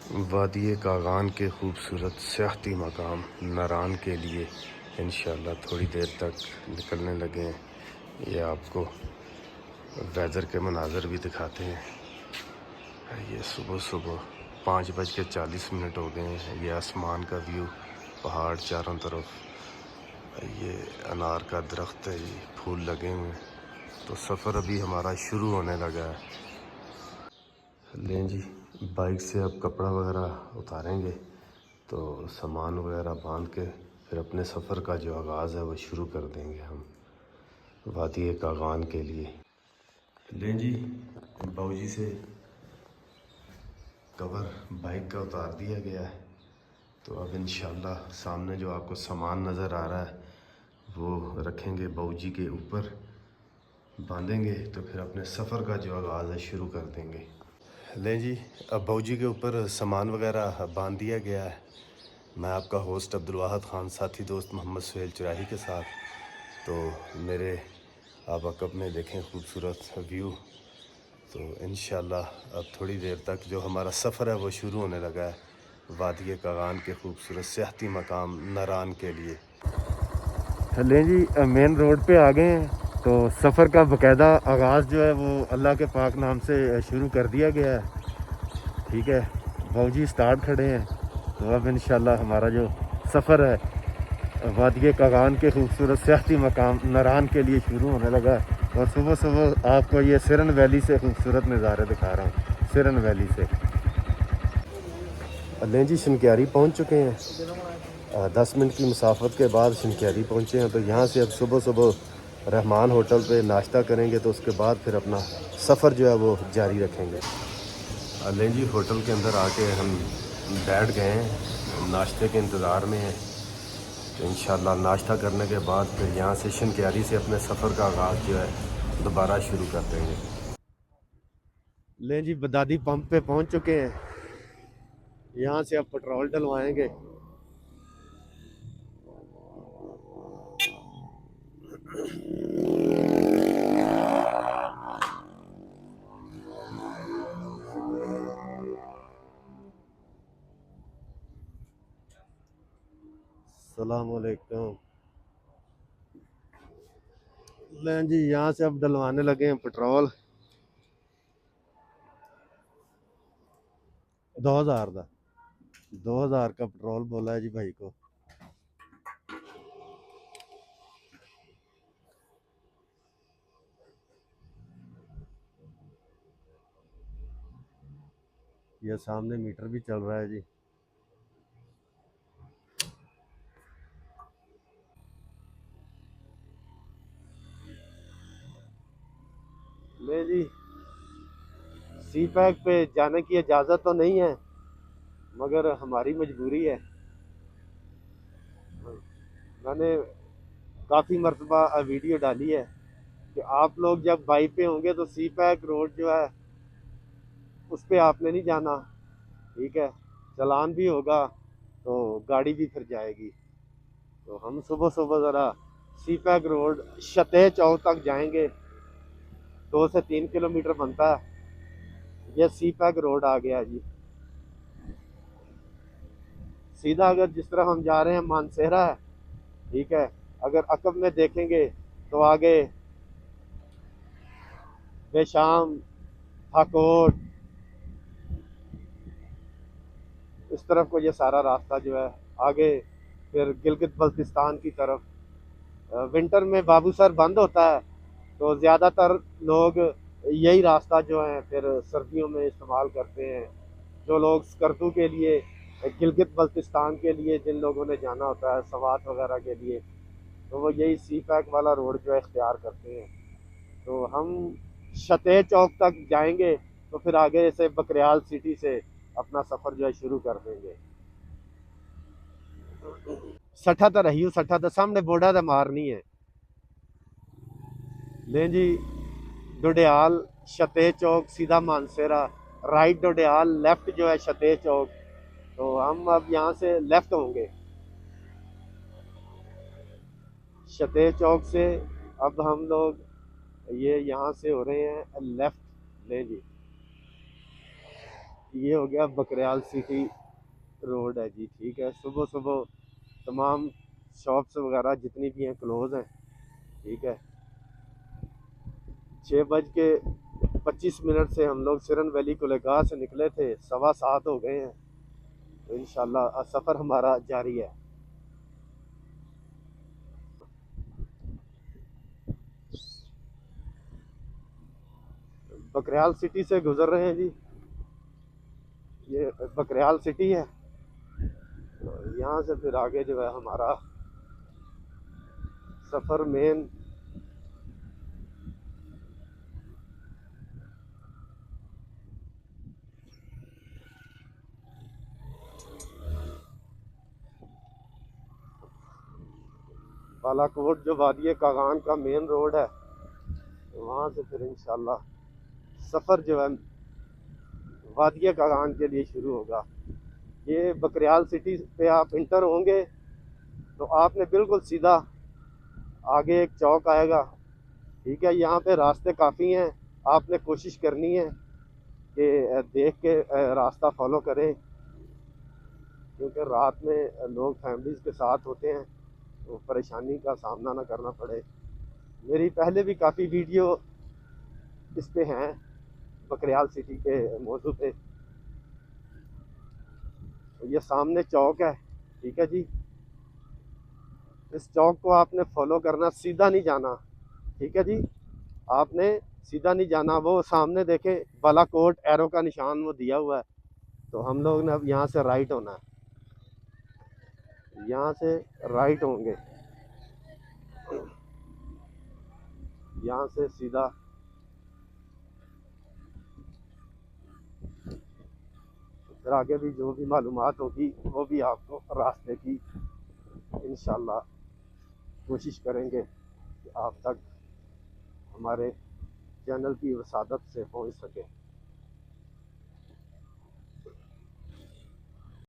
वादी कागान के खूबसूरत सियाहती मकाम नारान के लिए इंशाअल्लाह थोड़ी देर तक निकलने लगे हैं। ये आपको वेदर के मनाज़र भी दिखाते हैं। ये सुबह सुबह 5:40 हो गए हैं। ये आसमान का व्यू, पहाड़ चारों तरफ, ये अनार का दरख्त है, ये फूल लगे हुए हैं। तो सफ़र अभी हमारा शुरू होने लगा है। लें जी, बाइक से अब कपड़ा वगैरह उतारेंगे तो सामान वगैरह बांध के फिर अपने सफ़र का जो आगाज़ है वो शुरू कर देंगे हम वादी कागान के लिए। लें जी, बाबूजी से कवर बाइक का उतार दिया गया है। तो अब इंशाल्लाह सामने जो आपको सामान नज़र आ रहा है वो रखेंगे बाबूजी के ऊपर, बांधेंगे तो फिर अपने सफ़र का जो आगाज़ है शुरू कर देंगे। लें जी, अब बाबूजी के ऊपर सामान वगैरह बांध दिया गया है। मैं आपका होस्ट अब्दुल वाहिद ख़ान, साथी दोस्त मोहम्मद सुहेल चुराही के साथ। तो मेरे आप अकब में देखें खूबसूरत व्यू। तो इंशाल्लाह अब थोड़ी देर तक जो हमारा सफ़र है वो शुरू होने लगा है वादी कागान के खूबसूरत सियाहती मकाम नारान के लिए। लें जी, मेन रोड पे आ गए हैं। तो सफ़र का बाकायदा आगाज़ जो है वो अल्लाह के पाक नाम से शुरू कर दिया गया है। ठीक है, बाबूजी स्टार्ट खड़े हैं। तो अब इंशाल्लाह हमारा जो सफ़र है वादी कागान के खूबसूरत सियाहती मकाम नारान के लिए शुरू होने लगा है। और सुबह सुबह आपको ये सिरन वैली से खूबसूरत नज़ारे दिखा रहा हूँ, सिरन वैली से। लें जी, शनक्यारी पहुँच चुके हैं। 10 मिनट की मुसाफत के बाद शनक्यारी पहुँचे हैं। तो यहाँ से अब सुबह सुबह रहमान होटल पे नाश्ता करेंगे, तो उसके बाद फिर अपना सफ़र जो है वो जारी रखेंगे। लें जी, होटल के अंदर आके हम बैठ गए हैं, नाश्ते के इंतज़ार में हैं। तो इंशाल्लाह नाश्ता करने के बाद फिर यहाँ से शनक्यारी से अपने सफ़र का आगाज़ जो है दोबारा शुरू कर देंगे। लें जी, बदादी पंप पे पहुँच चुके हैं। यहाँ से अब पेट्रोल डलवाएंगे। अस्सलाम वालेकुम। लें जी, यहाँ से अब डलवाने लगे हैं पेट्रोल। 2000 का पेट्रोल बोला है जी भाई को। ये सामने मीटर भी चल रहा है जी। ले जी, सी पैक पे जाने की इजाज़त तो नहीं है, मगर हमारी मजबूरी है। मैंने काफ़ी मरतबा वीडियो डाली है कि आप लोग जब बाइक पे होंगे तो सी पैक रोड जो है उस पर आपने नहीं जाना। ठीक है, चलान भी होगा तो गाड़ी भी फिर जाएगी। तो हम सुबह सुबह ज़रा सी पैक रोड शते चौक तक जाएंगे। 2 से 3 किलोमीटर बनता है। ये सी पैक रोड आ गया जी। सीधा अगर जिस तरफ हम जा रहे हैं मानसेरा है। ठीक है, अगर अकब में देखेंगे तो आगे बेशाम, हाकोट, इस तरफ को ये सारा रास्ता जो है आगे फिर गिलगित बल्तिस्तान की तरफ। विंटर में बाबूसर बंद होता है तो ज़्यादातर लोग यही रास्ता जो है फिर सर्दियों में इस्तेमाल करते हैं। जो लोग स्कर्दू के लिए, गिलगित बल्तिस्तान के लिए जिन लोगों ने जाना होता है सवात वगैरह के लिए, तो वो यही सी पैक वाला रोड जो है इख्तियार करते हैं। तो हम शते चौक तक जाएंगे तो फिर आगे से बकरियाल सिटी से अपना सफ़र जो है शुरू कर देंगे। सठा तो रही हूँ, सठा तो सामने बोर्डा तो मारनी है। लें जी, डोडियाल, शते चौक, सीधा मानसेरा, राइट डोडियाल, लेफ्ट जो है शते चौक। तो हम अब यहाँ से लेफ्ट होंगे शते चौक से। अब हम लोग ये यहाँ से हो रहे हैं लेफ्ट। लें जी, ये हो गया बकरियाल सिटी रोड है जी। ठीक है, सुबह सुबह तमाम शॉप्स वगैरह जितनी भी हैं क्लोज हैं। ठीक है, 6:25 से हम लोग सिरन वैली कुलेगाह से निकले थे, 7:15 हो गए हैं। तो इंशाल्लाह सफ़र हमारा जारी है। बकरियाल सिटी से गुजर रहे हैं जी। ये बकरियाल सिटी है। तो यहाँ से फिर आगे जो है हमारा सफ़र मेन बालाकोट जो वादी कागान का मेन रोड है, तो वहाँ से फिर इंशाल्लाह सफ़र जो है वादी कागान के लिए शुरू होगा। ये बकरियाल सिटी पे आप इंटर होंगे तो आपने बिल्कुल सीधा आगे एक चौक आएगा। ठीक है, यहाँ पे रास्ते काफ़ी हैं, आपने कोशिश करनी है कि देख के रास्ता फॉलो करें, क्योंकि रात में लोग फैमिलीज़ के साथ होते हैं तो परेशानी का सामना ना करना पड़े। मेरी पहले भी काफ़ी वीडियो इस पे हैं, बकरियाल सिटी के मौजू पे। तो ये सामने चौक है। ठीक है जी, इस चौक को आपने फॉलो करना, सीधा नहीं जाना। ठीक है जी, आपने सीधा नहीं जाना। वो सामने देखें बालाकोट एरो का निशान वो दिया हुआ है, तो हम लोग ने अब यहाँ से राइट होना है। यहाँ से राइट होंगे, यहाँ से सीधा फिर आगे भी जो भी मालूमात होगी वो भी आपको रास्ते की इंशाल्लाह कोशिश करेंगे कि आप तक हमारे चैनल की वसादत से पहुँच सके।